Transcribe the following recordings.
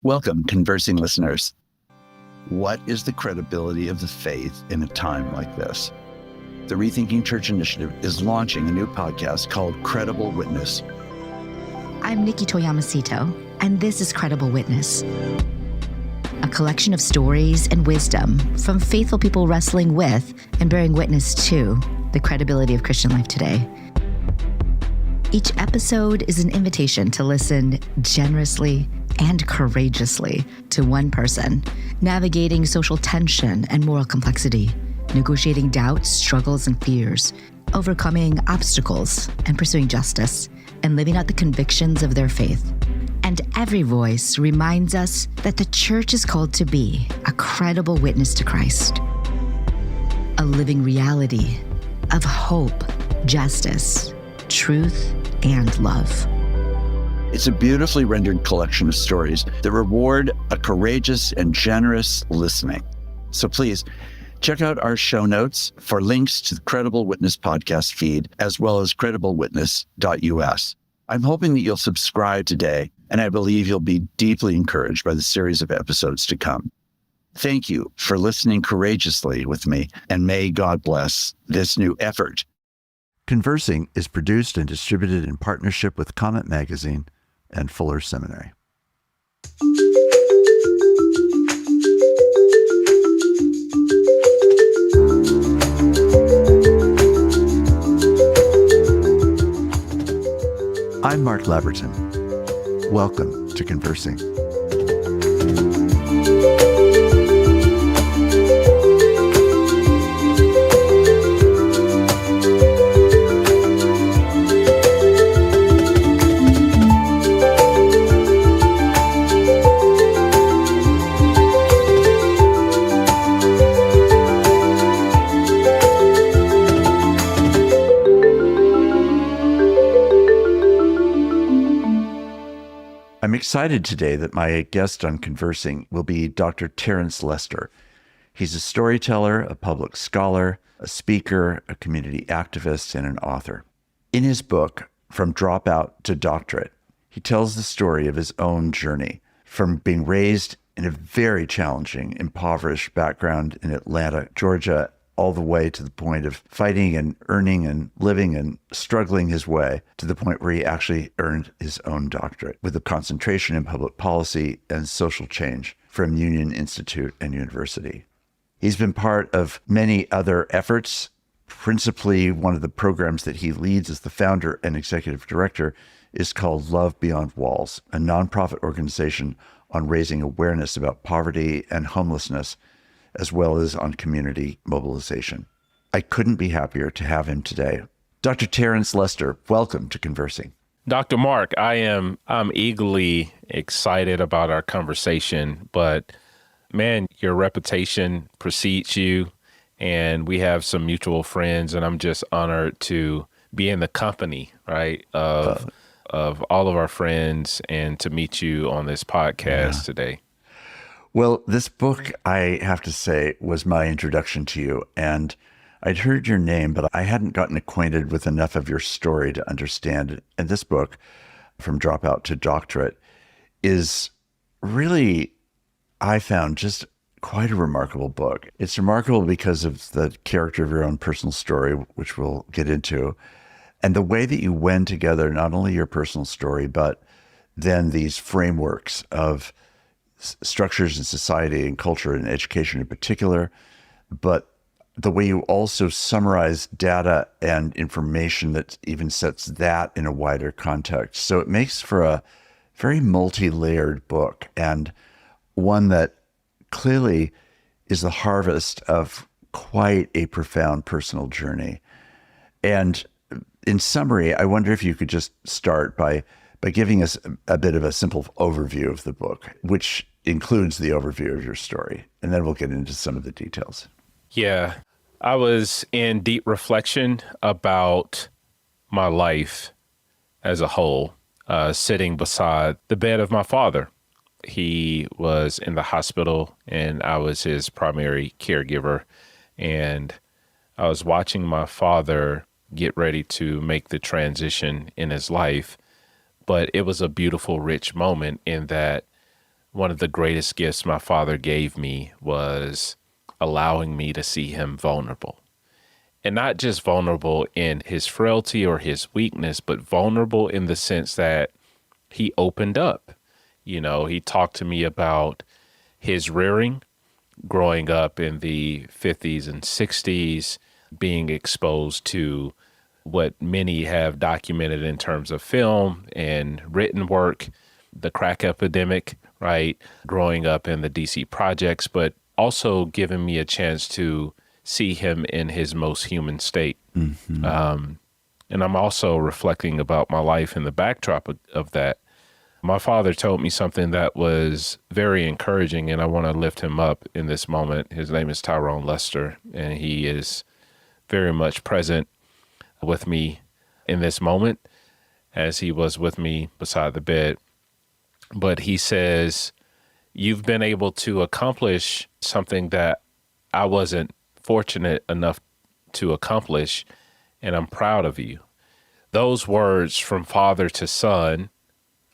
Welcome, conversing listeners. What is the credibility of the faith in a time like this? The Rethinking Church Initiative is launching a new podcast called Credible Witness. I'm Nikki Toyamasito, and this is Credible Witness, a collection of stories and wisdom from faithful people wrestling with and bearing witness to the credibility of Christian life today. Each episode is an invitation to listen generously and courageously to one person, navigating social tension and moral complexity, negotiating doubts, struggles, and fears, overcoming obstacles and pursuing justice, and living out the convictions of their faith. And every voice reminds us that the church is called to be a credible witness to Christ, a living reality of hope, justice, truth, and love. It's a beautifully rendered collection of stories that reward a courageous and generous listening. So please check out our show notes for links to the Credible Witness podcast feed, as well as crediblewitness.us. I'm hoping that you'll subscribe today, and I believe you'll be deeply encouraged by the series of episodes to come. Thank you for listening courageously with me, and may God bless this new effort. Conversing is produced and distributed in partnership with Comment Magazine and Fuller Seminary. I'm Mark Laverton. Welcome to Conversing. I'm excited today that my guest on Conversing will be Dr. Terence Lester. He's a storyteller, a public scholar, a speaker, a community activist, and an author. In his book, From Dropout to Doctorate, he tells the story of his own journey from being raised in a very challenging, impoverished background in Atlanta, Georgia, all the way to the point of fighting and earning and living and struggling his way to the point where he actually earned his own doctorate with a concentration in public policy and social change from Union Institute and University. He's been part of many other efforts. Principally, one of the programs that he leads as the founder and executive director is called Love Beyond Walls, a nonprofit organization on raising awareness about poverty and homelessness, as well as on community mobilization. I couldn't be happier to have him today. Dr. Terence Lester, welcome to Conversing. Dr. Mark, I'm eagerly excited about our conversation, but man, your reputation precedes you, and we have some mutual friends, and I'm just honored to be in the company, right, of all of our friends and to meet you on this podcast today. Well, this book, I have to say, was my introduction to you. And I'd heard your name, but I hadn't gotten acquainted with enough of your story to understand it. And this book, From Dropout to Doctorate, is really, I found, just quite a remarkable book. It's remarkable because of the character of your own personal story, which we'll get into, and the way that you wend together not only your personal story, but then these frameworks of structures in society and culture and education in particular, but the way you also summarize data and information that even sets that in a wider context. So it makes for a very multi-layered book, and one that clearly is the harvest of quite a profound personal journey. And in summary, I wonder if you could just start by giving us a bit of a simple overview of the book, which includes the overview of your story, and then we'll get into some of the details. Yeah, I was in deep reflection about my life as a whole, sitting beside the bed of my father. He was in the hospital, and I was his primary caregiver, and I was watching my father get ready to make the transition in his life. But it was a beautiful, rich moment in that one of the greatest gifts my father gave me was allowing me to see him vulnerable. And not just vulnerable in his frailty or his weakness, but vulnerable in the sense that he opened up. You know, he talked to me about his rearing, growing up in the 50s and 60s, being exposed to what many have documented in terms of film and written work, the crack epidemic, right? Growing up in the DC projects, but also giving me a chance to see him in his most human state. Mm-hmm. And I'm also reflecting about my life in the backdrop of that. My father told me something that was very encouraging, and I want to lift him up in this moment. His name is Tyrone Lester, and he is very much present with me in this moment as he was with me beside the bed. But he says, you've been able to accomplish something that I wasn't fortunate enough to accomplish, and I'm proud of you. Those words from father to son,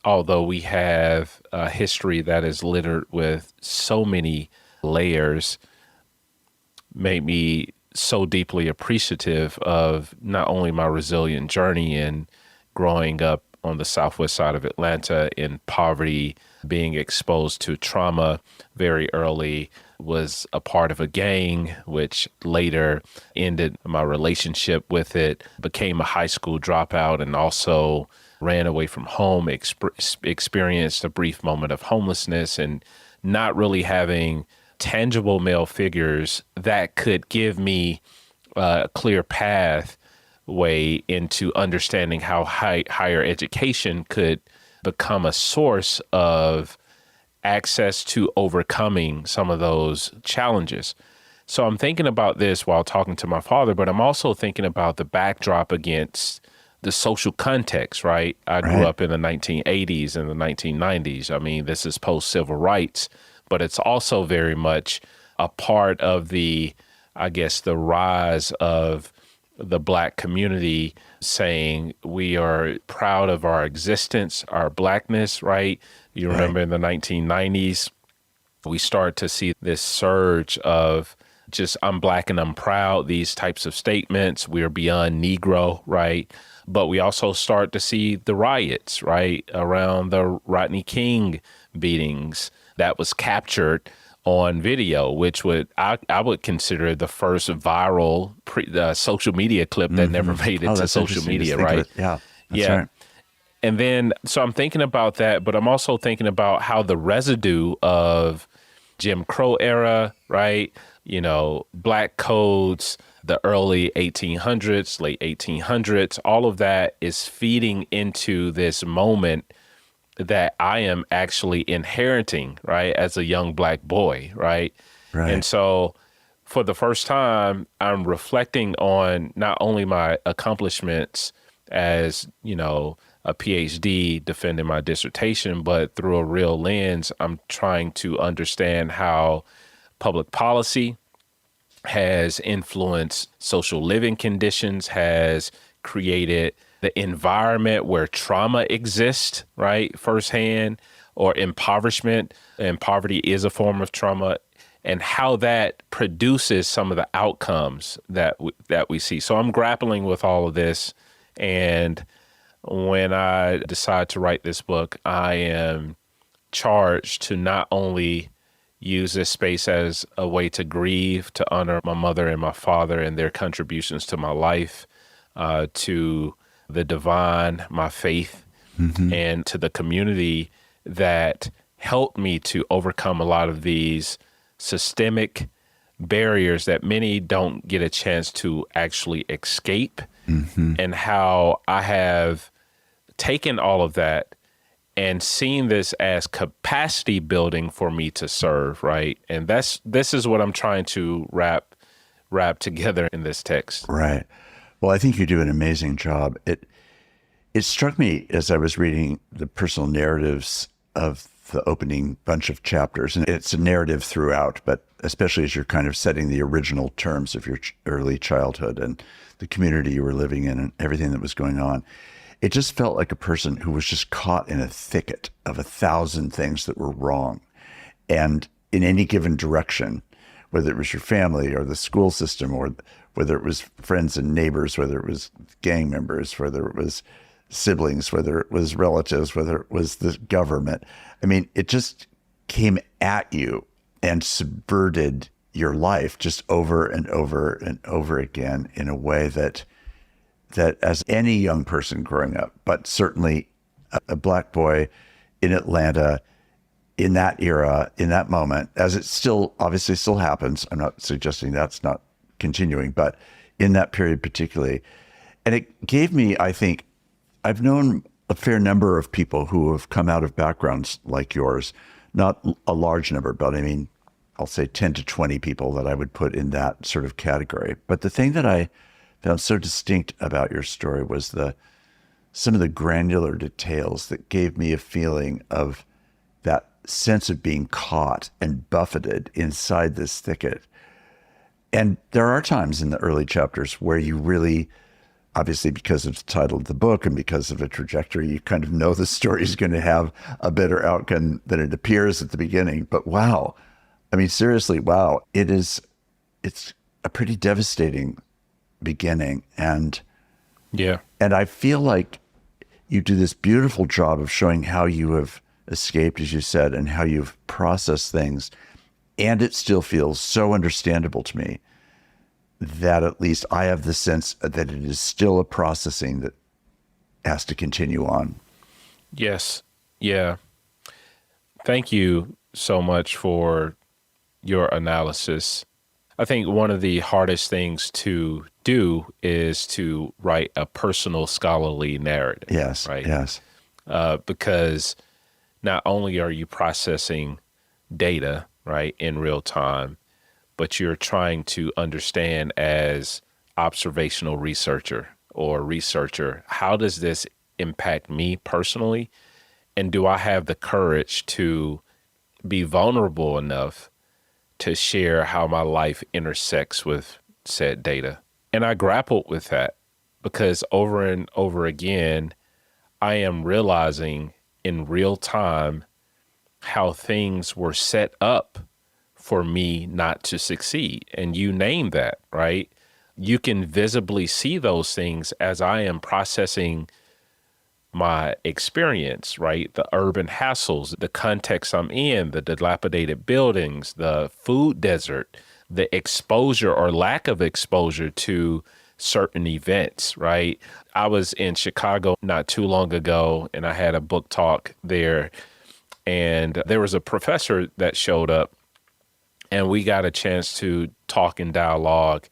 although we have a history that is littered with so many layers, made me so deeply appreciative of not only my resilient journey in growing up on the southwest side of Atlanta in poverty, being exposed to trauma very early, was a part of a gang, which later ended my relationship with it, became a high school dropout, and also ran away from home, experienced a brief moment of homelessness, and not really having tangible male figures that could give me a clear pathway into understanding how higher education could become a source of access to overcoming some of those challenges. So I'm thinking about this while talking to my father, but I'm also thinking about the backdrop against the social context, right? I grew up in the 1980s and the 1990s. I mean, this is post-civil rights, but it's also very much a part of the, I guess, the rise of the Black community saying we are proud of our existence, our Blackness, right? You remember in the 1990s, we start to see this surge of just, I'm Black and I'm proud, these types of statements. We're beyond Negro, right? But we also start to see the riots, right, around the Rodney King beatings that was captured on video, which I would consider the first viral social media clip that never made it to social media, right? Yeah, that's right. And then, so I'm thinking about that, but I'm also thinking about how the residue of Jim Crow era, right? You know, Black codes, the early 1800s, late 1800s, all of that is feeding into this moment that I am actually inheriting, right, as a young Black boy, right? And so for the first time, I'm reflecting on not only my accomplishments as, you know, a PhD defending my dissertation, but through a real lens, I'm trying to understand how public policy has influenced social living conditions, has created the environment where trauma exists, right, firsthand, or impoverishment, and poverty is a form of trauma, and how that produces some of the outcomes that we see. So I'm grappling with all of this, and when I decide to write this book, I am charged to not only use this space as a way to grieve, to honor my mother and my father and their contributions to my life, to the divine, my faith, and to the community that helped me to overcome a lot of these systemic barriers that many don't get a chance to actually escape, and how I have taken all of that and seen this as capacity building for me to serve, right? And this is what I'm trying to wrap together in this text. Right. Well, I think you do an amazing job. It struck me as I was reading the personal narratives of the opening bunch of chapters, and it's a narrative throughout, but especially as you're kind of setting the original terms of your early childhood and the community you were living in and everything that was going on. It just felt like a person who was just caught in a thicket of 1,000 things that were wrong. and in any given direction, whether it was your family or the school system, or whether it was friends and neighbors, whether it was gang members, whether it was siblings, whether it was relatives, whether it was the government. I mean, it just came at you and subverted your life just over and over and over again in a way that as any young person growing up, but certainly a Black boy in Atlanta in that era, in that moment, as it still obviously still happens. I'm not suggesting that's not continuing, but in that period particularly. And it gave me, I think, I've known a fair number of people who have come out of backgrounds like yours, not a large number, but I mean, I'll say 10 to 20 people that I would put in that sort of category. But the thing that I found so distinct about your story was some of the granular details that gave me a feeling of that sense of being caught and buffeted inside this thicket. And there are times in the early chapters where you really, obviously because of the title of the book and because of a trajectory, you kind of know the story is going to have a better outcome than it appears at the beginning. But wow, I mean, seriously, wow, it's a pretty devastating beginning. And I feel like you do this beautiful job of showing how you have escaped, as you said, and how you've processed things. And it still feels so understandable to me that at least I have the sense that it is still a processing that has to continue on. Yes. Yeah. Thank you so much for your analysis. I think one of the hardest things to do is to write a personal scholarly narrative. Yes. Right. Yes. Because not only are you processing data, right, in real time, but you're trying to understand as observational researcher or researcher, how does this impact me personally? And do I have the courage to be vulnerable enough to share how my life intersects with said data? And I grappled with that because over and over again, I am realizing in real time how things were set up for me not to succeed. And you name that, right? You can visibly see those things as I am processing my experience, right? The urban hassles, the context I'm in, the dilapidated buildings, the food desert, the exposure or lack of exposure to certain events, right? I was in Chicago not too long ago and I had a book talk there, and there was a professor that showed up and we got a chance to talk and dialogue.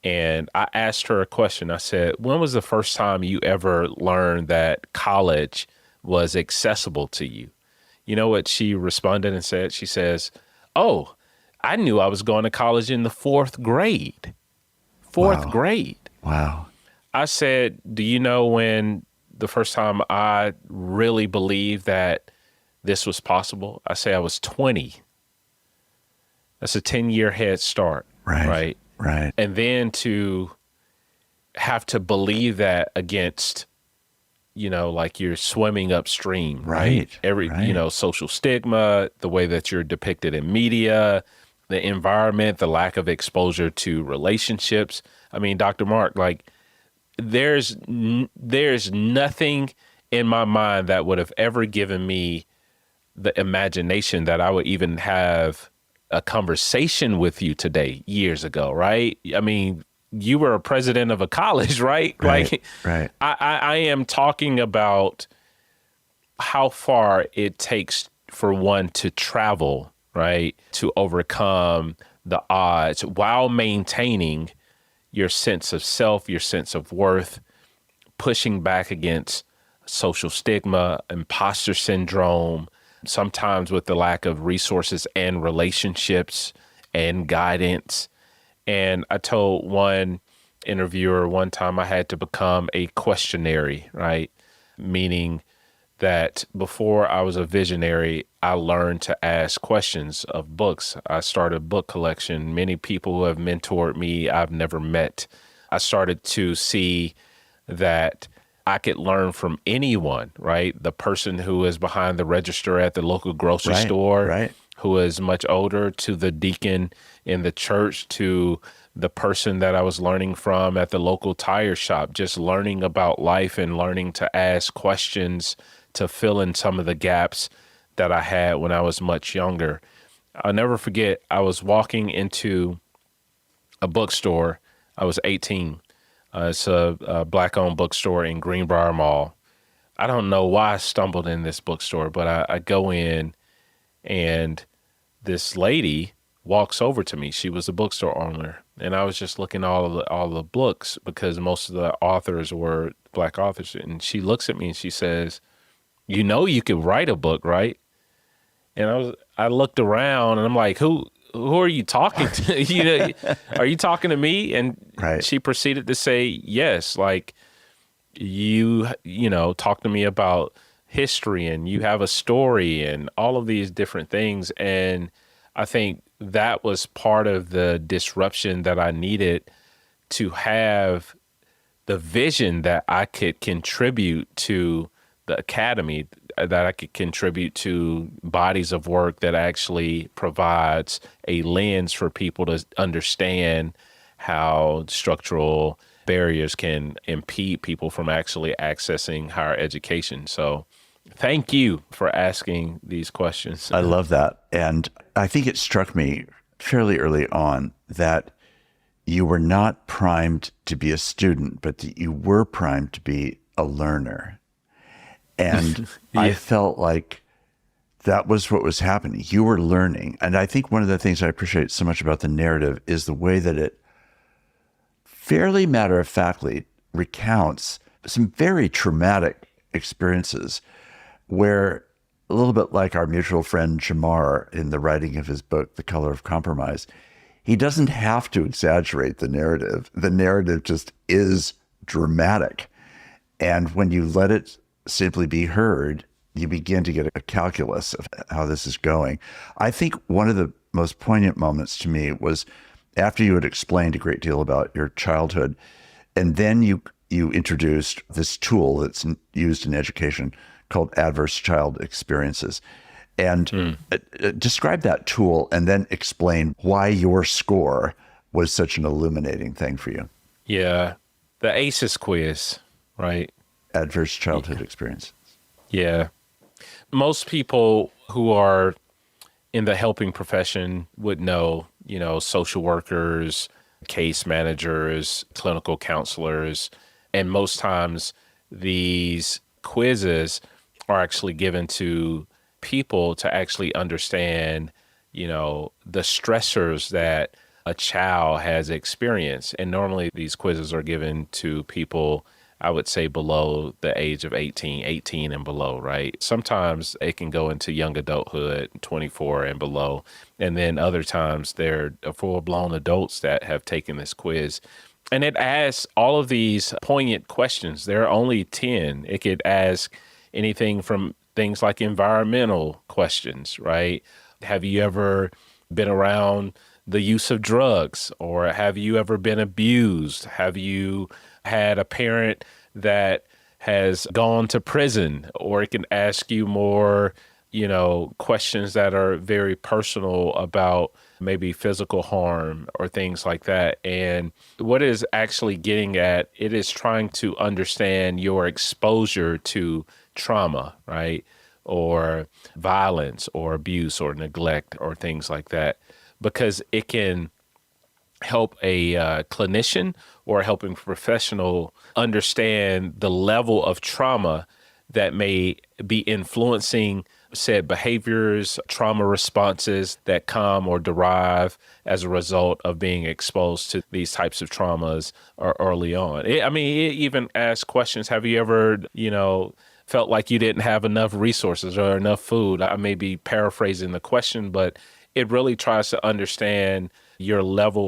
And I asked her a question. I said, when was the first time you ever learned that college was accessible to you? You know what she responded and said? She says, oh, I knew I was going to college in the fourth grade. Fourth grade. Wow. I said, do you know when the first time I really believed that this was possible? I say I was 20. That's a 10-year head start. Right. And then to have to believe that against, like you're swimming upstream, right? Social stigma, the way that you're depicted in media, the environment, the lack of exposure to relationships. I mean, Dr. Mark, like there's nothing in my mind that would have ever given me the imagination that I would even have a conversation with you today years ago, right? I mean, you were a president of a college, right? Right. I am talking about how far it takes for one to travel, right? To overcome the odds while maintaining your sense of self, your sense of worth, pushing back against social stigma, imposter syndrome, sometimes with the lack of resources and relationships and guidance. And I told one interviewer one time I had to become a questionary, right? Meaning that before I was a visionary, I learned to ask questions of books. I started a book collection. Many people who have mentored me, I've never met. I started to see that I could learn from anyone, right? The person who is behind the register at the local grocery store, who is much older, to the deacon in the church, to the person that I was learning from at the local tire shop, just learning about life and learning to ask questions to fill in some of the gaps that I had when I was much younger. I'll never forget, I was walking into a bookstore. I was 18. It's a Black-owned bookstore in Greenbrier Mall. I don't know why I stumbled in this bookstore, but I go in and this lady walks over to me. She was a bookstore owner, and I was just looking at all the books because most of the authors were Black authors. And she looks at me and she says, "You know, you could write a book, right?" And I looked around and I'm like, who are you talking to? Are you talking to me? And Right. she proceeded to say, yes, like you talk to me about history and you have a story and all of these different things. And I think that was part of the disruption that I needed to have the vision that I could contribute to the academy, that I could contribute to bodies of work that actually provides a lens for people to understand how structural barriers can impede people from actually accessing higher education. So thank you for asking these questions. I love that. And I think it struck me fairly early on that you were not primed to be a student, but that you were primed to be a learner. And Yeah. I felt like that was what was happening. You were learning. And I think one of the things I appreciate so much about the narrative is the way that it fairly matter-of-factly recounts some very traumatic experiences where, a little bit like our mutual friend Jamar in the writing of his book, The Color of Compromise, he doesn't have to exaggerate the narrative. The narrative just is dramatic. And when you let it simply be heard, you begin to get a calculus of how this is going. I think one of the most poignant moments to me was after you had explained a great deal about your childhood, and then you introduced this tool that's used in education called adverse child experiences. And describe that tool and then explain why your score was such an illuminating thing for you. Yeah. The ACEs quiz, right? Adverse childhood experience. Yeah. Most people who are in the helping profession would know, social workers, case managers, clinical counselors, and most times these quizzes are actually given to people to actually understand, the stressors that a child has experienced. And normally these quizzes are given to people, I would say, below the age of 18 and below, right? Sometimes it can go into young adulthood, 24 and below. And then other times they're full-blown adults that have taken this quiz. And it asks all of these poignant questions. There are only 10. It could ask anything from things like environmental questions, right? Have you ever been around the use of drugs, or have you ever been abused? Have you had a parent that has gone to prison? Or it can ask you more, questions that are very personal about maybe physical harm or things like that. And what it is actually getting at, it is trying to understand your exposure to trauma, right? Or violence or abuse or neglect or things like that, because it can help a clinician or a helping professional understand the level of trauma that may be influencing said behaviors, trauma responses that come or derive as a result of being exposed to these types of traumas early on. It even asks questions. Have you ever, felt like you didn't have enough resources or enough food? I may be paraphrasing the question, but it really tries to understand your level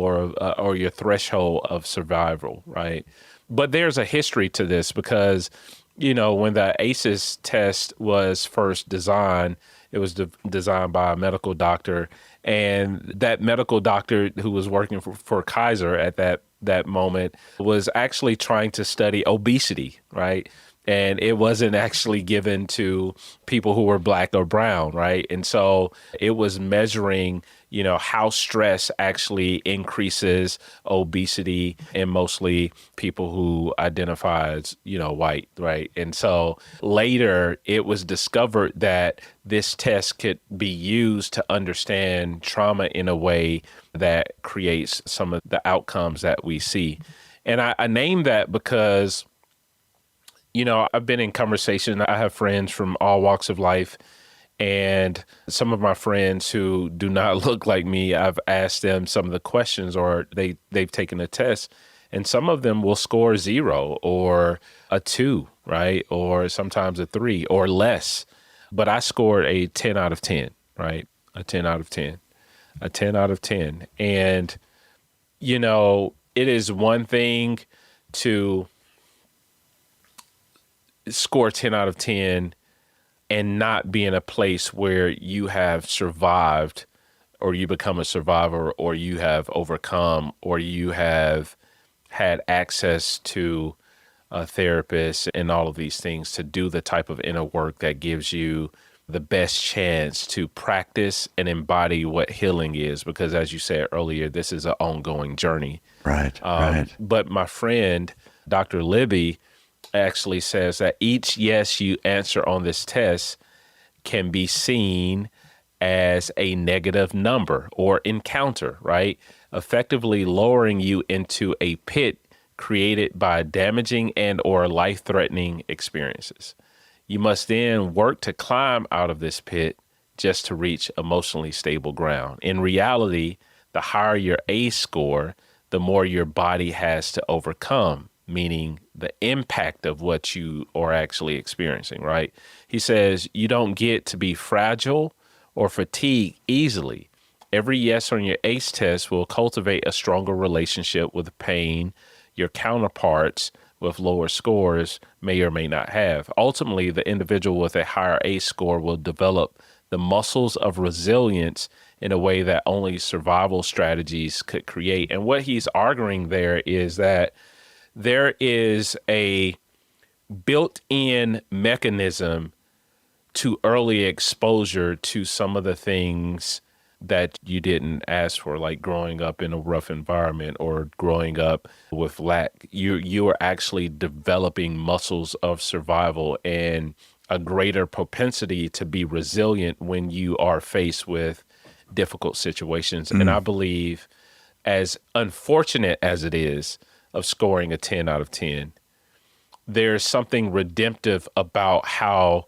or your threshold of survival, right? But there's a history to this because, when the ACEs test was first designed, it was designed by a medical doctor, and that medical doctor who was working for Kaiser at that moment was actually trying to study obesity, right? And it wasn't actually given to people who were black or brown, right? And so it was measuring, how stress actually increases obesity in mostly people who identify as, white, right? And so later it was discovered that this test could be used to understand trauma in a way that creates some of the outcomes that we see. And I named that because I've been in conversation. I have friends from all walks of life, and some of my friends who do not look like me, I've asked them some of the questions, or they've taken a test, and some of them will score 0 or a 2, right? Or sometimes a 3 or less. But I scored a 10 out of 10, right? A 10 out of 10, a 10 out of 10. And, it is one thing to score 10 out of 10 and not be in a place where you have survived, or you become a survivor, or you have overcome, or you have had access to a therapist and all of these things to do the type of inner work that gives you the best chance to practice and embody what healing is. Because as you said earlier, this is an ongoing journey. Right. But my friend, Dr. Libby, actually says that each yes you answer on this test can be seen as a negative number or encounter, right? Effectively lowering you into a pit created by damaging and or life-threatening experiences. You must then work to climb out of this pit just to reach emotionally stable ground. In reality, the higher your ACE score, the more your body has to overcome, meaning the impact of what you are actually experiencing, right? He says, you don't get to be fragile or fatigued easily. Every yes on your ACE test will cultivate a stronger relationship with pain your counterparts with lower scores may or may not have. Ultimately, the individual with a higher ACE score will develop the muscles of resilience in a way that only survival strategies could create. And what he's arguing there is that there is a built-in mechanism to early exposure to some of the things that you didn't ask for, like growing up in a rough environment or growing up with lack. You are actually developing muscles of survival and a greater propensity to be resilient when you are faced with difficult situations. And I believe, as unfortunate as it is of scoring a 10 out of 10, there's something redemptive about how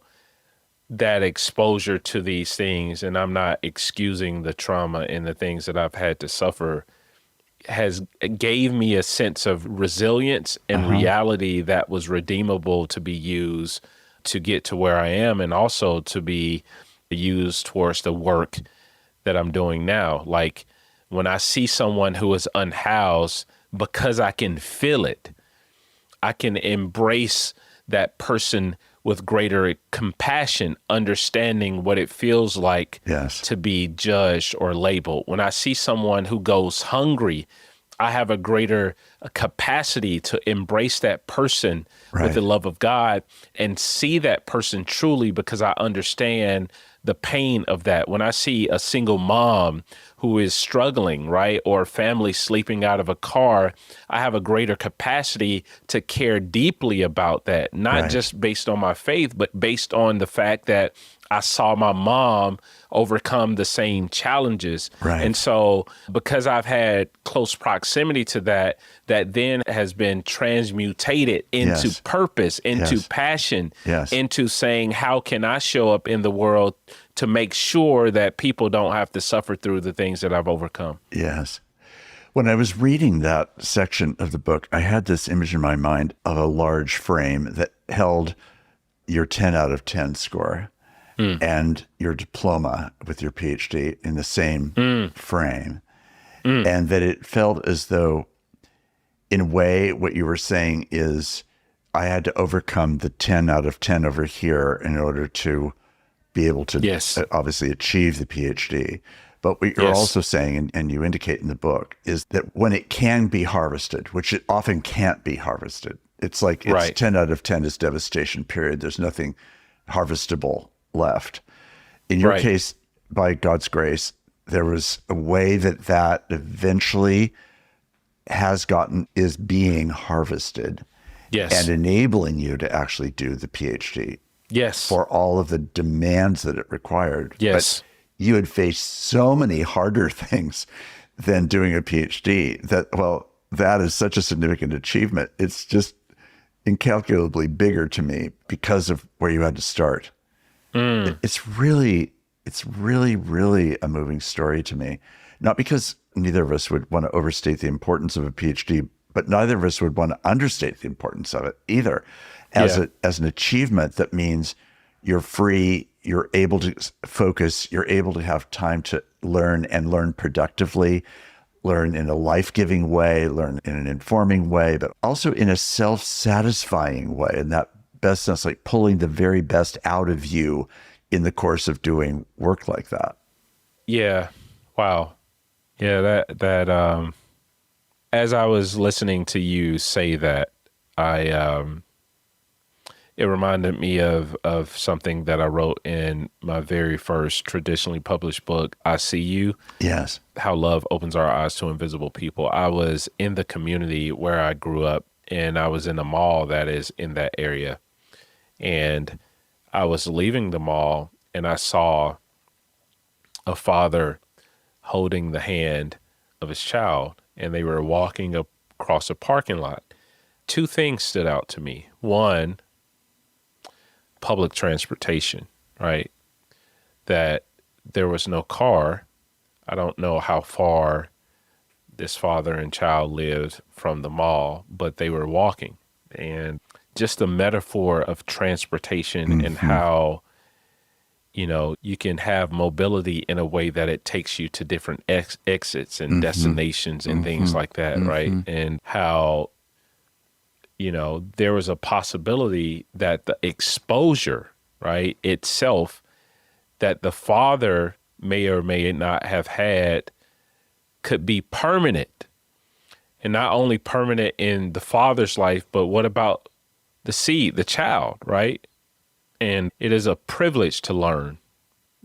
that exposure to these things, and I'm not excusing the trauma and the things that I've had to suffer, gave me a sense of resilience and reality that was redeemable to be used to get to where I am, and also to be used towards the work that I'm doing now. Like when I see someone who is unhoused, because I can feel it, I can embrace that person with greater compassion, understanding what it feels like to be judged or labeled. When I see someone who goes hungry, I have a greater capacity to embrace that person with the love of God and see that person truly, because I understand the pain of that. When I see a single mom who is struggling, right, or a family sleeping out of a car, I have a greater capacity to care deeply about that, not just based on my faith, but based on the fact that I saw my mom overcome the same challenges. And so because I've had close proximity to that, that then has been transmutated into purpose, into passion, into saying, how can I show up in the world to make sure that people don't have to suffer through the things that I've overcome? Yes. When I was reading that section of the book, I had this image in my mind of a large frame that held your 10 out of 10 score and your diploma with your PhD in the same frame. And that it felt as though, in a way, what you were saying is, I had to overcome the 10 out of 10 over here in order to be able to obviously achieve the PhD. But what you're also saying, and you indicate in the book, is that when it can be harvested, which it often can't be harvested, It's like it's Right. 10 out of 10 is devastation, period. There's nothing harvestable left. In your Right. case, by God's grace, there was a way that eventually is being harvested Yes. and enabling you to actually do the PhD Yes. for all of the demands that it required. Yes. But you had faced so many harder things than doing a PhD that is such a significant achievement. It's just incalculably bigger to me because of where you had to start. It's really, really a moving story to me. Not because neither of us would want to overstate the importance of a PhD, but neither of us would want to understate the importance of it either. As an achievement that means you're free, you're able to focus, you're able to have time to learn and learn productively, learn in a life-giving way, learn in an informing way, but also in a self-satisfying way. And that best sense, like pulling the very best out of you in the course of doing work like that. Yeah. Wow. Yeah. That as I was listening to you say that, it reminded me of something that I wrote in my very first traditionally published book, I See You. Yes. How Love Opens Our Eyes to Invisible People. I was in the community where I grew up, and I was in a mall that is in that area. And I was leaving the mall, and I saw a father holding the hand of his child, and they were walking across a parking lot. Two things stood out to me. One, public transportation, right? That there was no car. I don't know how far this father and child lived from the mall, but they were walking. And just the metaphor of transportation and how, you can have mobility in a way that it takes you to different exits and destinations and things like that, right? And how, there was a possibility that the exposure, right, itself, that the father may or may not have had could be permanent. And not only permanent in the father's life, but what about the seed, the child, right? And it is a privilege to learn,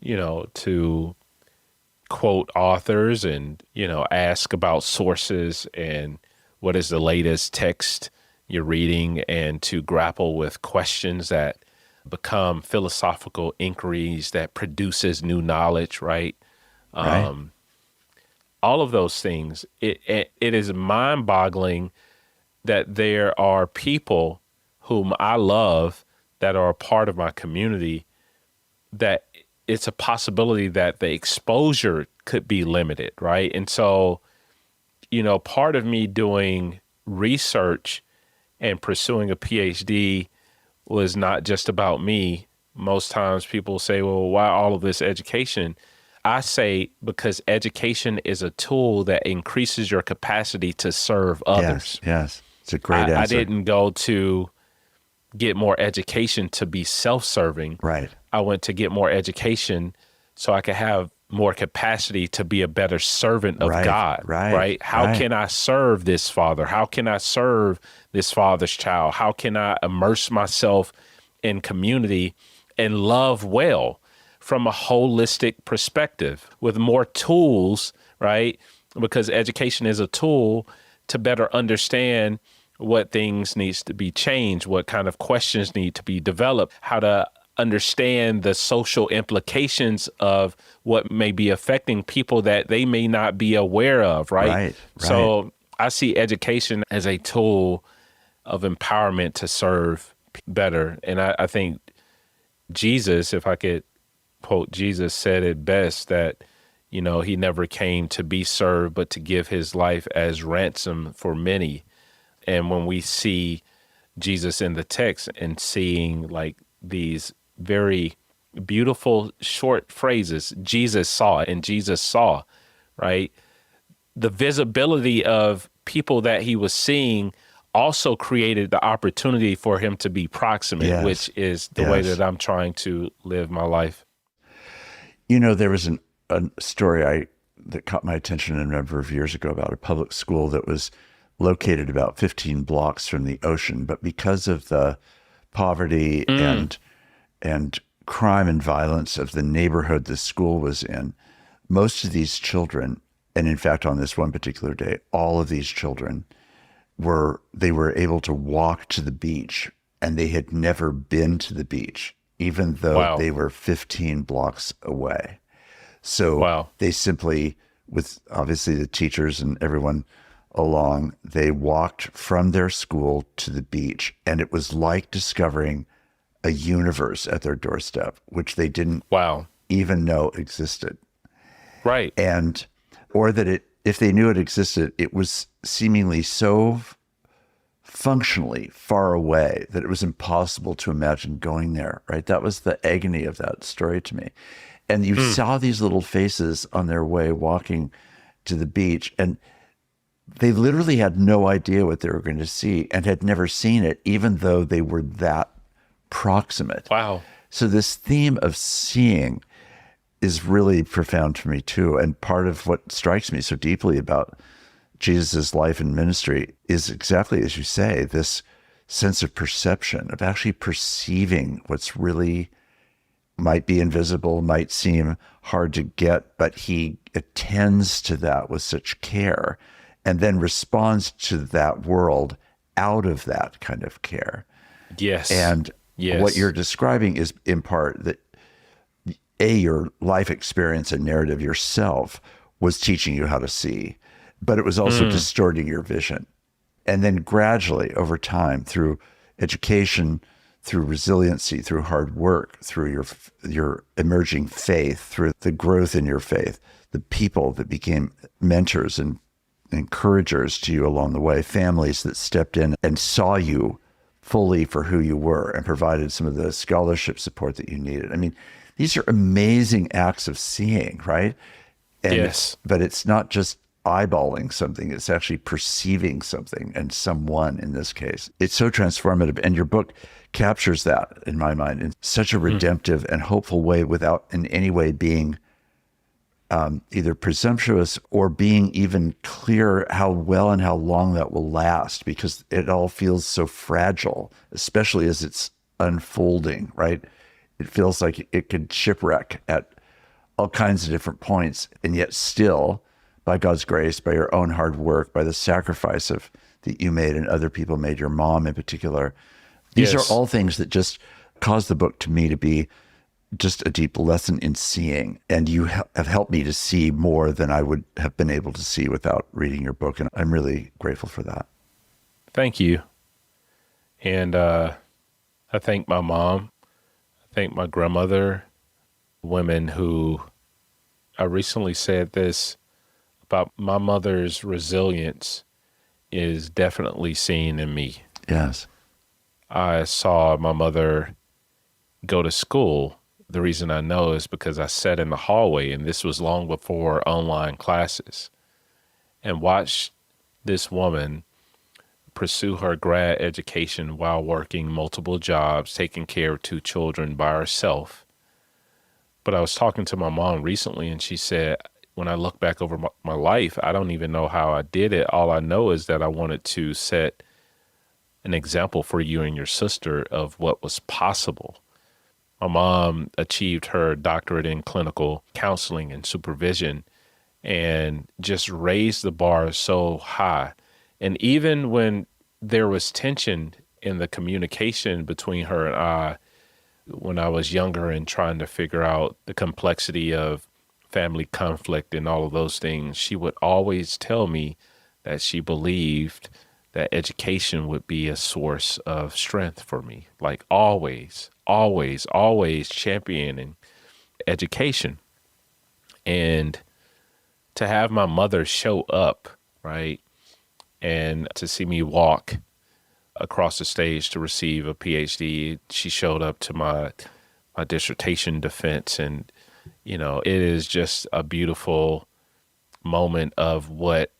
to quote authors and, ask about sources and what is the latest text you're reading, and to grapple with questions that become philosophical inquiries that produces new knowledge, right? Right. All of those things. It is mind-boggling that there are people whom I love that are a part of my community, that it's a possibility that the exposure could be limited, right? And so, part of me doing research and pursuing a PhD was not just about me. Most times people say, well, why all of this education? I say because education is a tool that increases your capacity to serve others. Yes. It's a great answer. I didn't go to get more education to be self-serving. Right. I went to get more education so I could have more capacity to be a better servant of God, right? How can I serve this father? How can I serve this father's child? How can I immerse myself in community and love well from a holistic perspective with more tools, right? Because education is a tool to better understand what things needs to be changed, what kind of questions need to be developed, how to understand the social implications of what may be affecting people that they may not be aware of, right? So I see education as a tool of empowerment to serve better. And I think Jesus, if I could quote Jesus, said it best that, he never came to be served, but to give his life as ransom for many. And when we see Jesus in the text and seeing like these very beautiful short phrases, Jesus saw and Jesus saw, right? The visibility of people that he was seeing also created the opportunity for him to be proximate, which is the way that I'm trying to live my life. There was a story that caught my attention a number of years ago about a public school that was located about 15 blocks from the ocean, but because of the poverty and crime and violence of the neighborhood the school was in, most of these children, and in fact on this one particular day, all of these children were able to walk to the beach, and they had never been to the beach, even though they were 15 blocks away. So they simply, with obviously the teachers and everyone along, they walked from their school to the beach, and it was like discovering a universe at their doorstep, which they didn't even know existed. Right. And, or that if they knew it existed, it was seemingly so functionally far away that it was impossible to imagine going there, right? That was the agony of that story to me. And you saw these little faces on their way walking to the beach, and they literally had no idea what they were going to see and had never seen it, even though they were that proximate. Wow. So this theme of seeing is really profound for me too. And part of what strikes me so deeply about Jesus's life and ministry is exactly as you say, this sense of perception, of actually perceiving what's really might be invisible, might seem hard to get, but he attends to that with such care and then responds to that world out of that kind of care. Yes. And what you're describing is in part that your life experience and narrative yourself was teaching you how to see, but it was also distorting your vision. And then gradually over time, through education, through resiliency, through hard work, through your emerging faith, through the growth in your faith, the people that became mentors and encouragers to you along the way, families that stepped in and saw you fully for who you were and provided some of the scholarship support that you needed. I mean, these are amazing acts of seeing, right? And yes. But it's not just eyeballing something, it's actually perceiving something, and someone in this case. It's so transformative. And your book captures that, in my mind, in such a redemptive and hopeful way without in any way being either presumptuous or being even clear how well and how long that will last, because it all feels so fragile, especially as it's unfolding, right? It feels like it could shipwreck at all kinds of different points, and yet still, by God's grace, by your own hard work, by the sacrifice that you made and other people made, your mom in particular, these are all things that just caused the book to me to be just a deep lesson in seeing. And you have helped me to see more than I would have been able to see without reading your book. And I'm really grateful for that. Thank you. And I thank my mom. I thank my grandmother, women who, I recently said this about my mother's resilience is definitely seen in me. Yes. I saw my mother go to school. The reason I know is because I sat in the hallway, and this was long before online classes, and watched this woman pursue her grad education while working multiple jobs, taking care of 2 children by herself. But I was talking to my mom recently, and she said, when I look back over my life, I don't even know how I did it. All I know is that I wanted to set an example for you and your sister of what was possible. My mom achieved her doctorate in clinical counseling and supervision and just raised the bar so high. And even when there was tension in the communication between her and I, when I was younger and trying to figure out the complexity of family conflict and all of those things, she would always tell me that she believed that education would be a source of strength for me. Like always championing education. And to have my mother show up, right, and to see me walk across the stage to receive a PhD, she showed up to my dissertation defense. And, you know, it is just a beautiful moment of what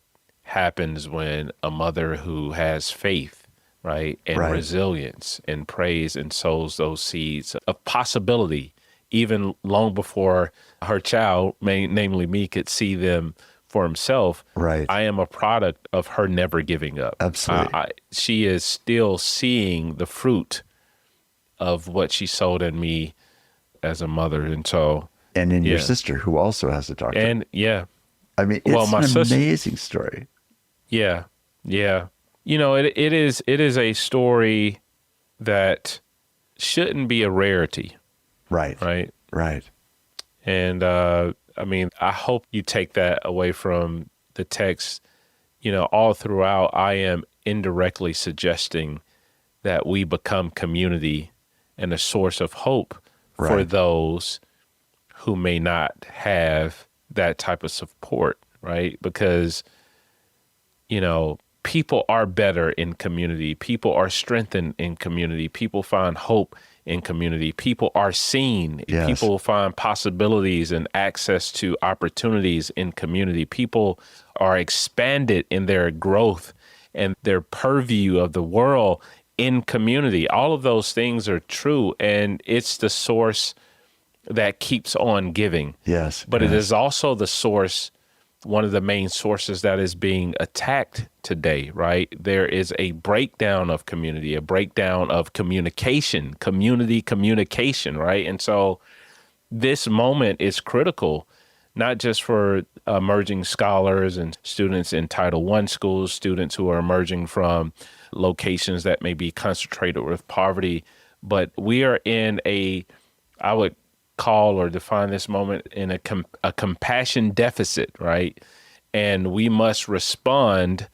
happens when a mother who has faith, right, and resilience and prays and sows those seeds of possibility, even long before her child, namely me, could see them for himself. Right. I am a product of her never giving up. Absolutely. She is still seeing the fruit of what she sowed in me as a mother. And so, And in your yeah. sister, who also has a doctorate. And yeah, I mean, well, it's my an sister- amazing story. yeah, yeah. You know, it is a story that shouldn't be a rarity, Right. right? Right. And I mean, I hope you take that away from the text. You know, all throughout, I am indirectly suggesting that we become community and a source of hope for Right. those who may not have that type of support, right? Because, you know, people are better in community. People are strengthened in community. People find hope in community. People are seen. Yes. People find possibilities and access to opportunities in community. People are expanded in their growth and their purview of the world in community. All of those things are true, and it's the source that keeps on giving. Yes. But it yes. is also the source, one of the main sources that is being attacked today, right? There is a breakdown of community, a breakdown of communication, community communication, right? And so this moment is critical, not just for emerging scholars and students in Title I schools, students who are emerging from locations that may be concentrated with poverty, but we are in I would call or define this moment in a compassion deficit, right? And we must respond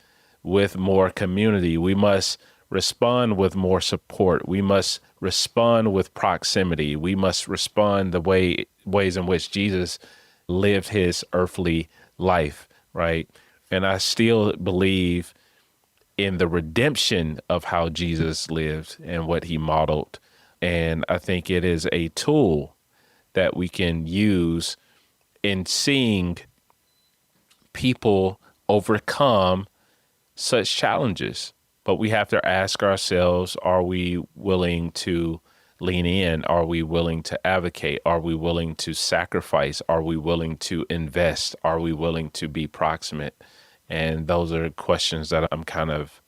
with more community. We must respond with more support. We must respond with proximity. We must respond the ways in which Jesus lived his earthly life, right? And I still believe in the redemption of how Jesus lived and what he modeled. And I think it is a tool that we can use in seeing people overcome such challenges. But we have to ask ourselves, are we willing to lean in? Are we willing to advocate? Are we willing to sacrifice? Are we willing to invest? Are we willing to be proximate? And those are questions that I'm kind of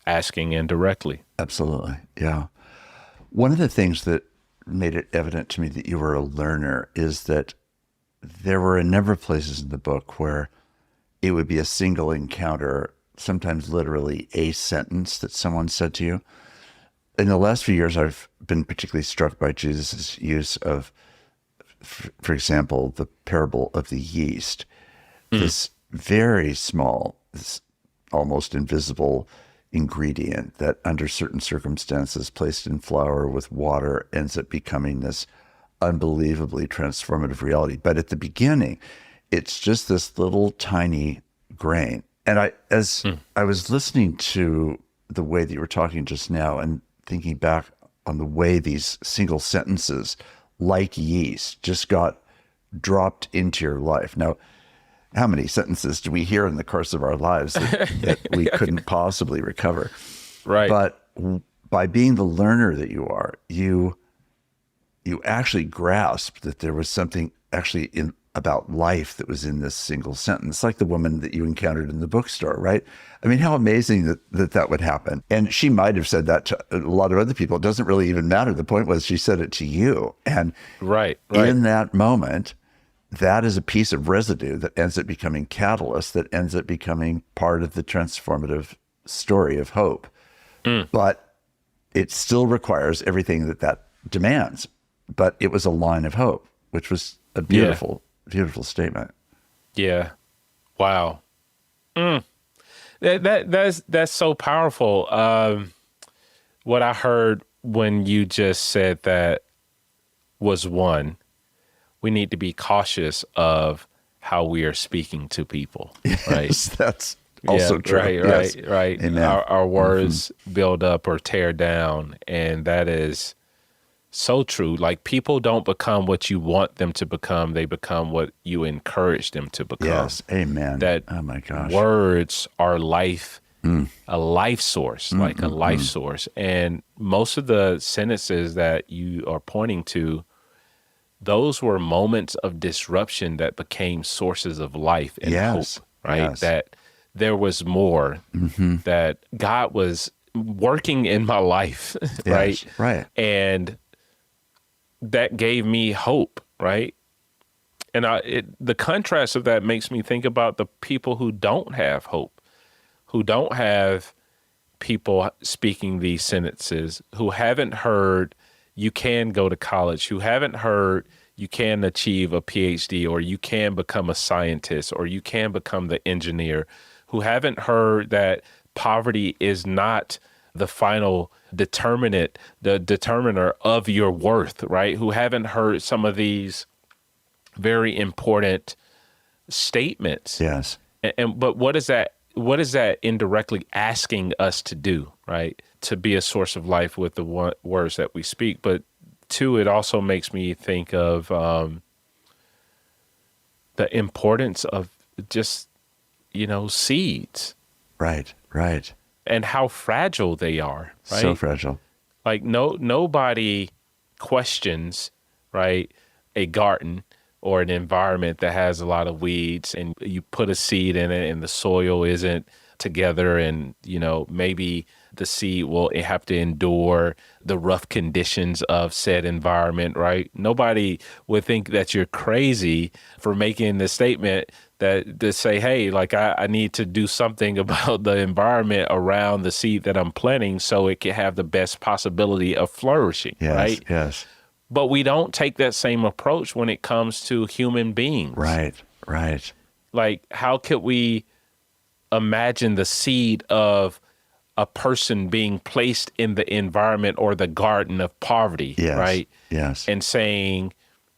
asking indirectly. Absolutely. Yeah. One of the things that made it evident to me that you were a learner is that there were a number of places in the book where it would be a single encounter, sometimes literally a sentence that someone said to you. In the last few years, I've been particularly struck by Jesus' use of, for example, the parable of the yeast, this very small, this almost invisible ingredient that under certain circumstances placed in flour with water ends up becoming this unbelievably transformative reality. But at the beginning, it's just this little tiny grain. And as I was listening to the way that you were talking just now and thinking back on the way these single sentences, like yeast, just got dropped into your life. Now, how many sentences do we hear in the course of our lives that we couldn't possibly recover? Right. But by being the learner that you are, you actually grasped that there was something actually about life that was in this single sentence, like the woman that you encountered in the bookstore, right? I mean, how amazing that would happen. And she might have said that to a lot of other people. It doesn't really even matter. The point was she said it to you. And right. in that moment, that is a piece of residue that ends up becoming catalyst, that ends up becoming part of the transformative story of hope. But it still requires everything that demands. But it was a line of hope, which was a beautiful, beautiful statement. Yeah. Wow. That's so powerful. What I heard when you just said that was one, we need to be cautious of how we are speaking to people, right? Yes, that's also true. Right. Amen. Our words build up or tear down, and that is so true. Like, people don't become what you want them to become. They become what you encourage them to become. Yes. Amen. That oh my gosh. Words are life, a life source, like a life source. And most of the sentences that you are pointing to, those were moments of disruption that became sources of life and hope, right? Yes. That there was more, that God was working in my life, right? Yes, right. And that gave me hope, right? And the contrast of that makes me think about the people who don't have hope, who don't have people speaking these sentences, who haven't heard you can go to college, who haven't heard you can achieve a PhD, or you can become a scientist, or you can become the engineer, who haven't heard that poverty is not the final determinant, the determiner of your worth, right? Who haven't heard some of these very important statements. Yes. But what is that indirectly asking us to do, right? To be a source of life with the words that we speak. But two, it also makes me think of the importance of just, seeds. Right, right. And how fragile they are, right? So fragile. Like nobody questions, right, a garden or an environment that has a lot of weeds, and you put a seed in it and the soil isn't together, and maybe the seed will have to endure the rough conditions of said environment, right? Nobody would think that you're crazy for making the statement that say, hey, like I need to do something about the environment around the seed that I'm planting so it can have the best possibility of flourishing, Yes, right? yes. But we don't take that same approach when it comes to human beings. Right, right. Like, how could we imagine the seed of a person being placed in the environment or the garden of poverty, Yes, right? yes. And saying,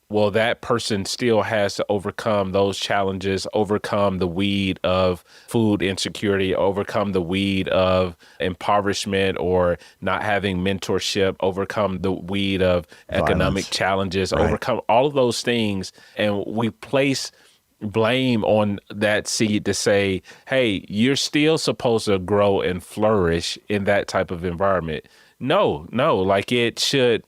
well, that person still has to overcome those challenges, overcome the weed of food insecurity, overcome the weed of impoverishment or not having mentorship, overcome the weed of economic Violence. challenges, Right. overcome all of those things. And we place blame on that seed to say, hey, you're still supposed to grow and flourish in that type of environment. No, like it should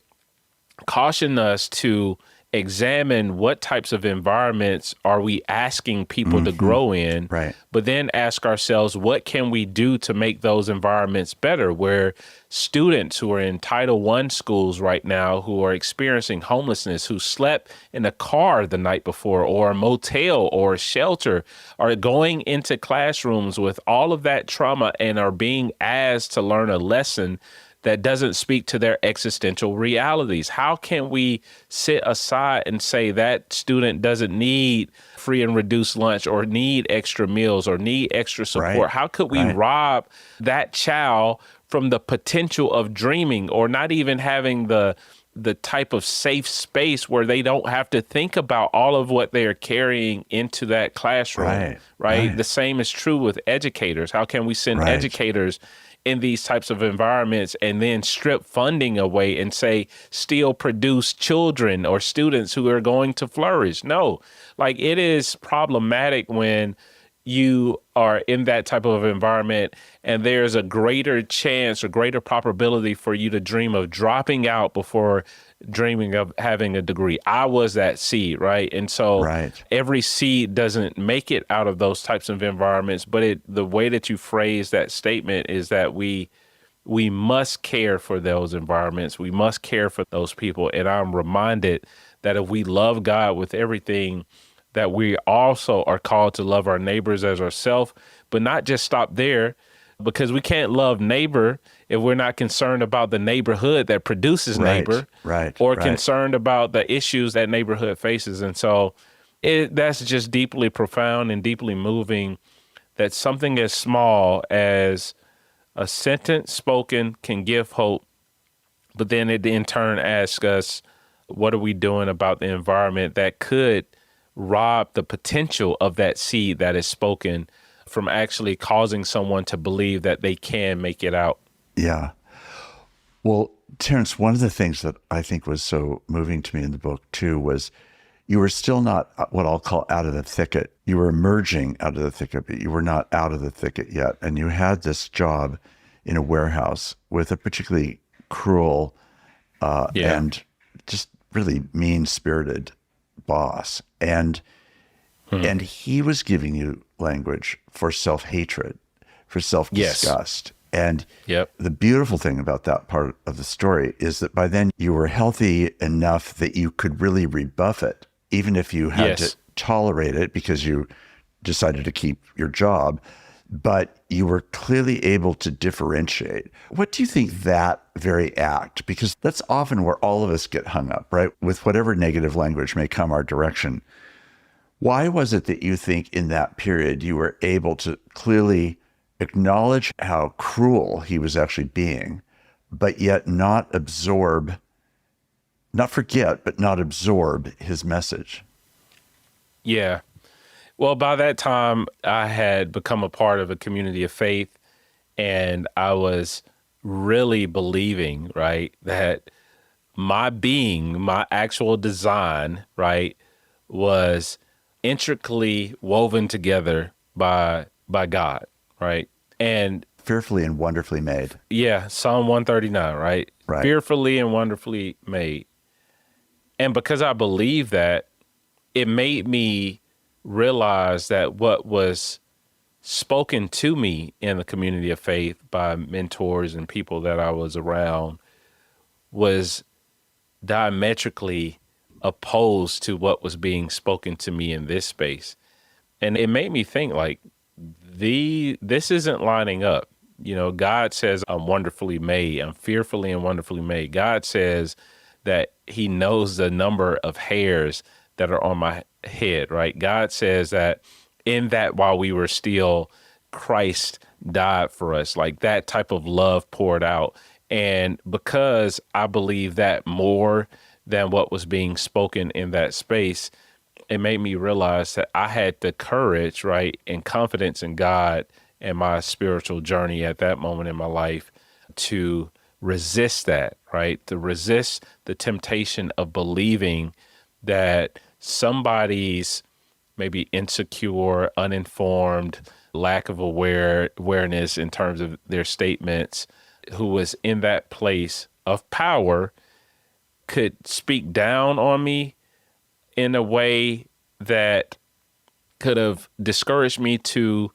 caution us to examine what types of environments are we asking people to grow in, Right. but then ask ourselves, what can we do to make those environments better? Where students who are in Title I schools right now, who are experiencing homelessness, who slept in a car the night before or a motel or a shelter, are going into classrooms with all of that trauma and are being asked to learn a lesson that doesn't speak to their existential realities. How can we sit aside and say that student doesn't need free and reduced lunch or need extra meals or need extra support? Right. How could we rob that child from the potential of dreaming, or not even having the type of safe space where they don't have to think about all of what they are carrying into that classroom, right? The same is true with educators. How can we send educators in these types of environments and then strip funding away and say, still produce children or students who are going to flourish? No, like it is problematic when you are in that type of environment and there's a greater chance or greater probability for you to dream of dropping out before dreaming of having a degree. I was that seed, right? And so every seed doesn't make it out of those types of environments, but the way that you phrase that statement is that we must care for those environments. We must care for those people. And I'm reminded that if we love God with everything, that we also are called to love our neighbors as ourselves, but not just stop there, because we can't love neighbor if we're not concerned about the neighborhood that produces neighbor, or concerned about the issues that neighborhood faces. And so that's just deeply profound and deeply moving, that something as small as a sentence spoken can give hope, but then it in turn asks us, what are we doing about the environment that could rob the potential of that seed that is spoken from actually causing someone to believe that they can make it out? Yeah. Well, Terence, one of the things that I think was so moving to me in the book too was you were still not what I'll call out of the thicket. You were emerging out of the thicket, but you were not out of the thicket yet. And you had this job in a warehouse with a particularly cruel and just really mean-spirited boss. And he was giving you language for self-hatred, for self-disgust. And the beautiful thing about that part of the story is that by then you were healthy enough that you could really rebuff it, even if you had to tolerate it because you decided to keep your job, but you were clearly able to differentiate. What do you think that very act, because that's often where all of us get hung up, right? With whatever negative language may come our direction. Why was it that you think in that period you were able to clearly acknowledge how cruel he was actually being, but yet not forget, but not absorb his message? Yeah. Well, by that time, I had become a part of a community of faith, and I was really believing, right, that my being, my actual design, right, was intricately woven together by God, right? And fearfully and wonderfully made. Yeah, Psalm 139, right? Right. Fearfully and wonderfully made. And because I believe that, it made me realize that what was spoken to me in the community of faith by mentors and people that I was around was diametrically opposed to what was being spoken to me in this space. And it made me think, like, this isn't lining up. You know, God says I'm wonderfully made. I'm fearfully and wonderfully made. God says that he knows the number of hairs that are on my head, right? God says that in that while we were still, Christ died for us, like that type of love poured out. And because I believe that more than what was being spoken in that space, it made me realize that I had the courage, right, and confidence in God and my spiritual journey at that moment in my life to resist that, right? To resist the temptation of believing that somebody's maybe insecure, uninformed, lack of awareness in terms of their statements, who was in that place of power, could speak down on me in a way that could have discouraged me to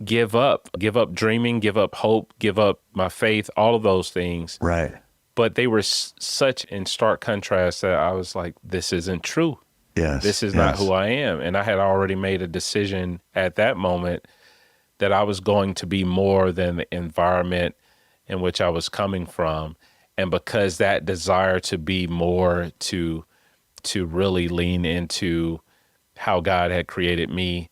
give up dreaming, give up hope, give up my faith, all of those things. Right. But they were such in stark contrast that I was like, this isn't true. Yes. This is not who I am. And I had already made a decision at that moment that I was going to be more than the environment in which I was coming from. And because that desire to be more, to really lean into how God had created me,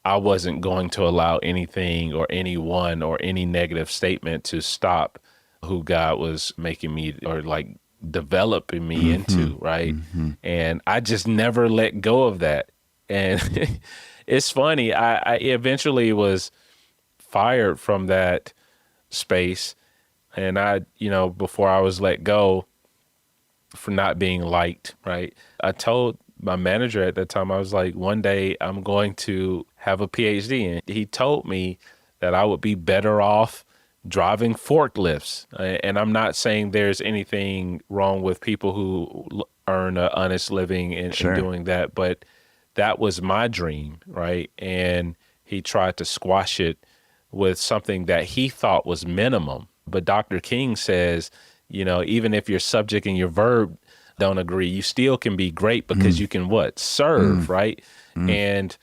I wasn't going to allow anything or anyone or any negative statement to stop who God was making me, or like developing me into, right? And I just never let go of that. And it's funny, I eventually was fired from that space. And I, before I was let go for not being liked, right? I told my manager at that time, I was like, one day I'm going to have a PhD. And he told me that I would be better off driving forklifts. And I'm not saying there's anything wrong with people who earn an honest living in doing that, but that was my dream, right? And he tried to squash it with something that he thought was minimum. But Dr. King says, even if your subject and your verb don't agree, you still can be great because you can what? Serve, right? And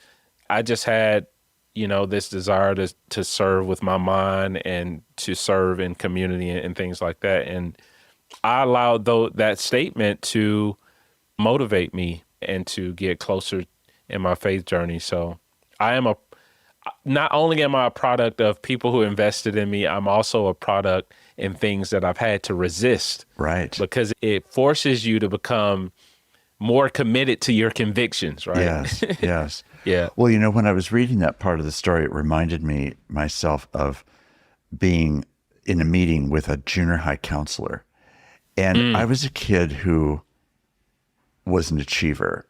I just had, this desire to serve with my mind and to serve in community and things like that. And I allowed that statement to motivate me and to get closer in my faith journey. So not only am I a product of people who invested in me, I'm also a product in things that I've had to resist. Right. Because it forces you to become more committed to your convictions, right? Yes, yes. Yeah. Well, when I was reading that part of the story, it reminded me myself of being in a meeting with a junior high counselor. And I was a kid who was an achiever,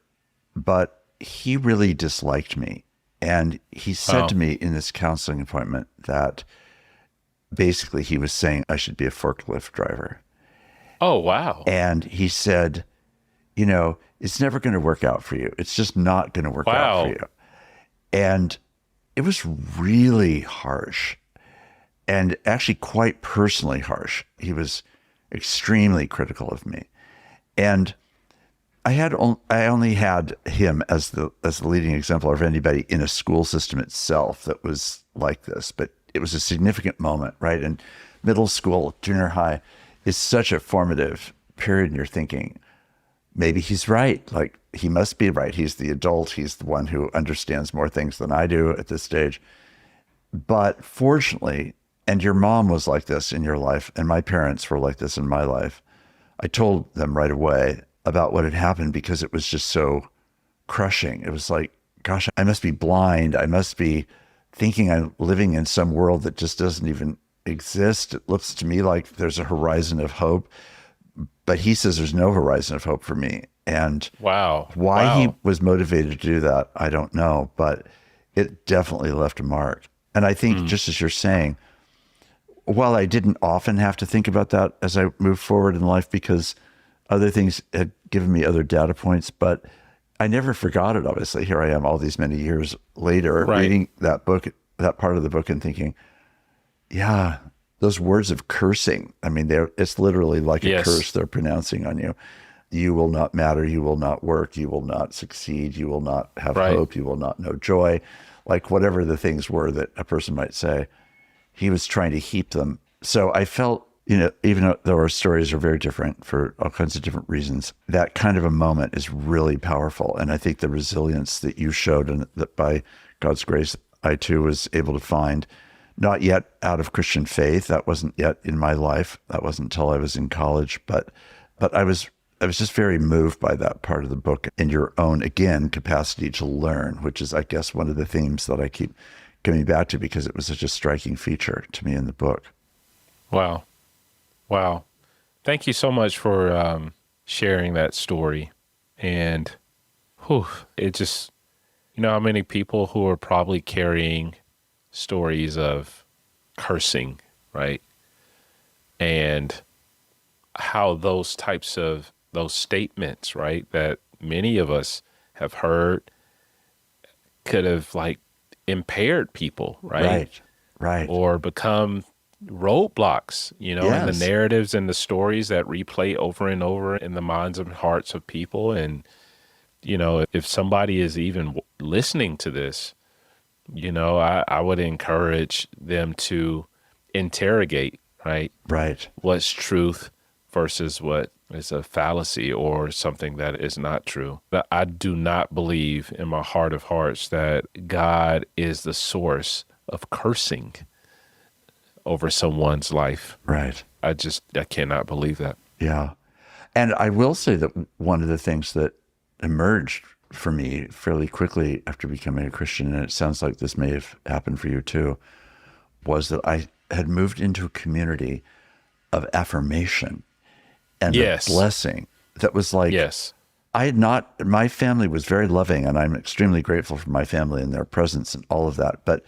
but he really disliked me. And he said to me in this counseling appointment that basically he was saying I should be a forklift driver. Oh, wow. And he said, it's never going to work out for you. It's just not going to work out for Wow. you. And it was really harsh and actually quite personally harsh. He was extremely critical of me. And I only had him as the leading exemplar of anybody in a school system itself that was like this, but it was a significant moment, right? And middle school, junior high is such a formative period in your thinking. Maybe he's right. Like, he must be right. He's the adult. He's the one who understands more things than I do at this stage. But fortunately, and your mom was like this in your life, and my parents were like this in my life, I told them right away about what had happened because it was just so crushing. It was like, gosh, I must be blind. I must be thinking I'm living in some world that just doesn't even exist. It looks to me like there's a horizon of hope, but he says there's no horizon of hope for me. And Wow. why he was motivated to do that, I don't know, but it definitely left a mark. And I think, just as you're saying, while I didn't often have to think about that as I moved forward in life because other things had given me other data points, but I never forgot it, obviously. Here I am all these many years later, Right. reading that book, that part of the book, and thinking, yeah, those words of cursing, I mean, it's literally like a Yes. curse they're pronouncing on you. You will not matter. You will not work. You will not succeed. You will not have Right. hope. You will not know joy. Like whatever the things were that a person might say, he was trying to heap them. So I felt, even though our stories are very different for all kinds of different reasons, that kind of a moment is really powerful. And I think the resilience that you showed, and that by God's grace, I too was able to find, not yet out of Christian faith. That wasn't yet in my life. That wasn't until I was in college. But I was just very moved by that part of the book and your own, again, capacity to learn, which is, I guess, one of the themes that I keep coming back to because it was such a striking feature to me in the book. Wow. Wow. Thank you so much for sharing that story. And it just, how many people who are probably carrying stories of cursing, right? And how those statements, right, that many of us have heard could have impaired people, right? Right. Or become roadblocks, in the Yes. narratives and the stories that replay over and over in the minds and hearts of people. And, if somebody is even listening to this, I would encourage them to interrogate, right? Right. What's truth versus what is a fallacy or something that is not true. But I do not believe in my heart of hearts that God is the source of cursing over someone's life. Right. I cannot believe that. Yeah. And I will say that one of the things that emerged for me fairly quickly after becoming a Christian, and it sounds like this may have happened for you too, was that I had moved into a community of affirmation and Yes. the blessing that was like, Yes. my family was very loving, and I'm extremely grateful for my family and their presence and all of that. But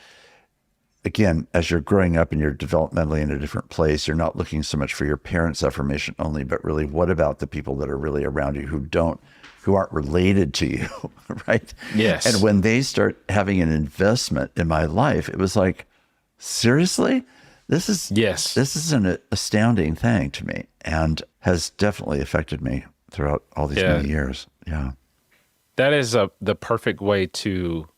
again, as you're growing up and you're developmentally in a different place, you're not looking so much for your parents' affirmation only, but really what about the people that are really around you who aren't related to you, right? Yes. And when they start having an investment in my life, it was like, seriously? This is an astounding thing to me, and has definitely affected me throughout all these many years. Yeah. That is the perfect way to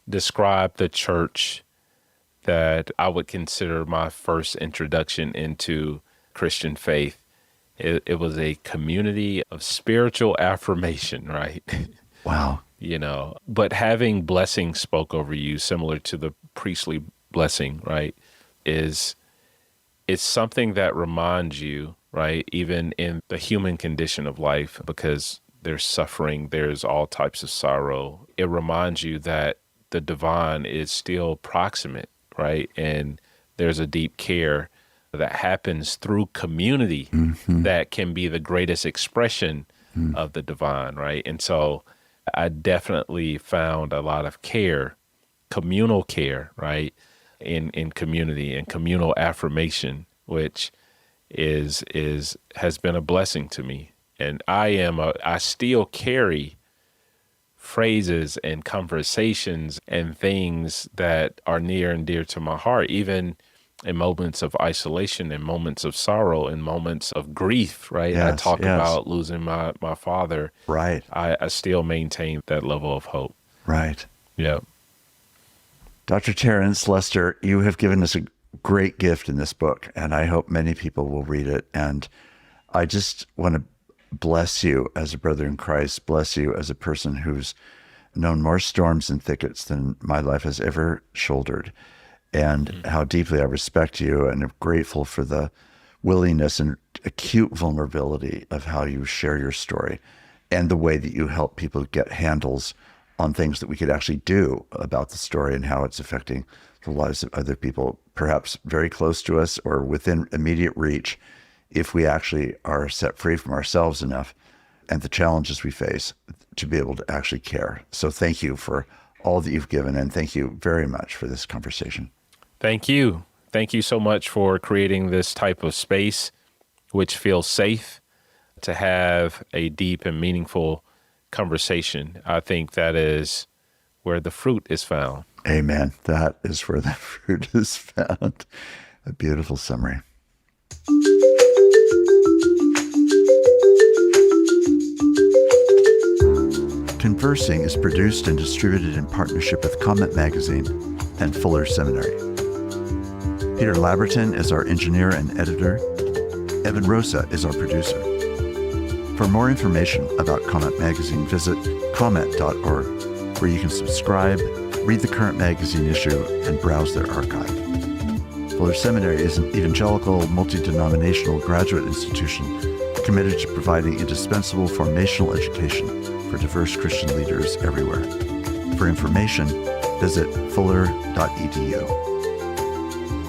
describe the church that I would consider my first introduction into Christian faith. It was a community of spiritual affirmation, right? Wow. But having blessing spoke over you, similar to the priestly blessing, right, it's something that reminds you, right, even in the human condition of life, because there's suffering, there's all types of sorrow. It reminds you that the divine is still proximate, right? And there's a deep care that happens through community that can be the greatest expression of the divine, right? And so I definitely found a lot of care, communal care, right, in community and communal affirmation, which has been a blessing to me. And I still carry phrases and conversations and things that are near and dear to my heart, even in moments of isolation, in moments of sorrow, in moments of grief, right? I Yes, talk yes. about losing my father. Right, I still maintain that level of hope. right. Yeah. Dr. Terence Lester, you have given us a great gift in this book, and I hope many people will read it. And I just want to bless you as a brother in Christ, bless you as a person who's known more storms and thickets than my life has ever shouldered, and how deeply I respect you and am grateful for the willingness and acute vulnerability of how you share your story and the way that you help people get handles on things that we could actually do about the story and how it's affecting the lives of other people, perhaps very close to us or within immediate reach, if we actually are set free from ourselves enough and the challenges we face to be able to actually care. So thank you for all that you've given, and thank you very much for this conversation. Thank you. Thank you so much for creating this type of space, which feels safe to have a deep and meaningful conversation. I think that is where the fruit is found. Amen. That is where the fruit is found. A beautiful summary. Conversing is produced and distributed in partnership with Comment Magazine and Fuller Seminary. Peter Laberton is our engineer and editor. Evan Rosa is our producer. For more information about Comment Magazine, visit comment.org, where you can subscribe, read the current magazine issue, and browse their archive. Fuller Seminary is an evangelical, multi-denominational graduate institution committed to providing indispensable formational education for diverse Christian leaders everywhere. For information, visit fuller.edu.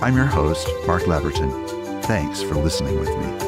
I'm your host, Mark Laberton. Thanks for listening with me.